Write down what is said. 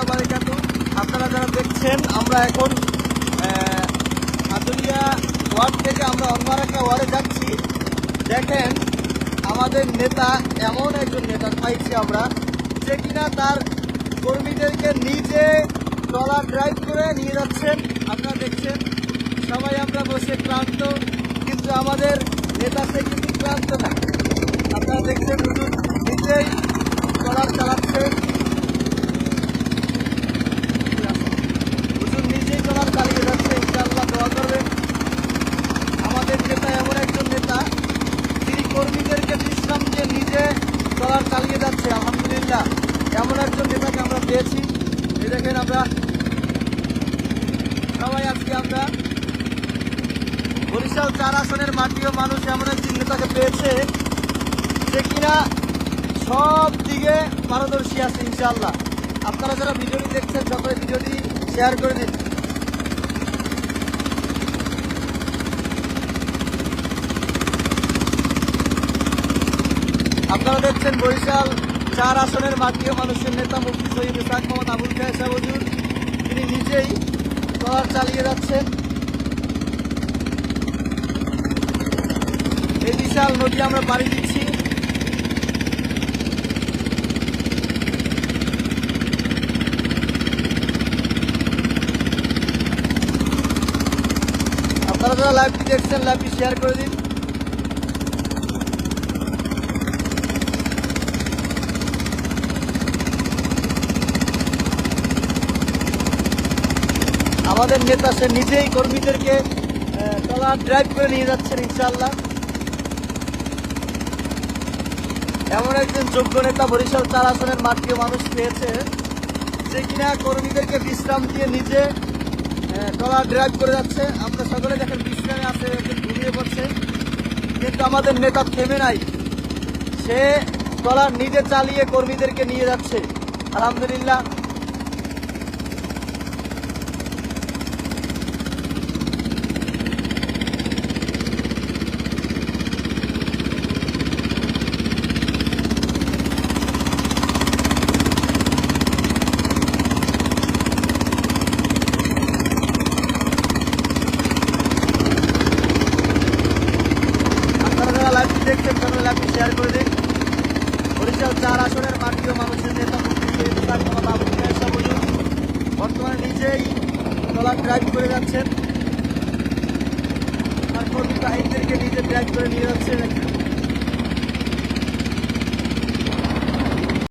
ওয়া বারাকাতুহু। আপনারা যারা দেখছেন, আমরা এখন আদুলিয়া ওয়ার্ড থেকে আমরা অন্য একটা ওয়ার্ডে যাচ্ছি। দেখেন, আমাদের নেতা এমন একজন নেতা পাইছি আমরা, যে কিনা তার কর্মীদেরকে নিজে ট্রলার ড্রাইভ করে নিয়ে যাচ্ছেন। আপনারা দেখছেন, সবাই আমরা বসে ক্লান্ত, কিন্তু আমাদের নেতা সে কিন্তু ক্লান্ত না। আপনারা দেখছেন, নিজেই ট্রলার চালাচ্ছেন, নিজেই ট্রলার চালিয়ে যাচ্ছে। ইনশাআল্লাহ দোয়া করবেন। আমাদের নেতা এমন একজন নেতা, তিনি কর্মীদেরকে বিশ্রাম দিয়ে নিজে ট্রলার চালিয়ে যাচ্ছে। আলহামদুলিল্লাহ, এমন একজন নেতাকে আমরা পেয়েছি। এই দেখেন, আমরা সবাই আজকে আমরা বরিশাল 4 আসনের মাটিও মানুষ এমন একজন নেতাকে পেয়েছে, যে কিনা সব দিকে পারদর্শী আছে ইনশাআল্লাহ। আপনারা যারা ভিডিওটি দেখছেন, সকলে ভিডিওটি শেয়ার করে দিন। আপনারা দেখছেন বরিশাল 4 আসনের মাটিও মানুষের নেতা মুফতি সৈয়দ ইসহাক মোহাম্মদ আবুল খায়ের সাহেব হুজুর, তিনি নিজেই ট্রলার চালিয়ে যাচ্ছেন। এই বিশাল নদী আমরা পাড়ি দিচ্ছি। আপনারা যারা লাইভটি দেখছেন, লাইভটি শেয়ার করে দিন। আমাদের নেতা সে নিজেই কর্মীদেরকে ট্রলার ড্রাইভ করে নিয়ে যাচ্ছেন ইনশাআল্লাহ। এমন একজন যোগ্য নেতা বরিশাল 4 আসনের মাটিও মানুষ পেয়েছে, যে কিনা কর্মীদেরকে বিশ্রাম দিয়ে নিজে ট্রলার ড্রাইভ করে যাচ্ছে। আমরা সকলে দেখেন বিশ্রামে আছে, ঘুমিয়ে পড়ছে, কিন্তু আমাদের নেতা থেমে নাই। সে ট্রলার নিজে চালিয়ে কর্মীদেরকে নিয়ে যাচ্ছে। আলহামদুলিল্লাহ। দেখছেন, তাহলে লাইভটি শেয়ার করে দিন। বরিশাল 4 আসনের মাটিও মানুষের নেতা মুফতি সৈয়দ ইসহাক মোহাম্মদ আবুল খায়ের সাহেব হুজুর বর্তমানে নিজেই ট্রলার ড্রাইভ করে যাচ্ছেন, আর কর্মী বাহিনীদেরকে নিজে ড্রাইভ করে নিয়ে যাচ্ছেন।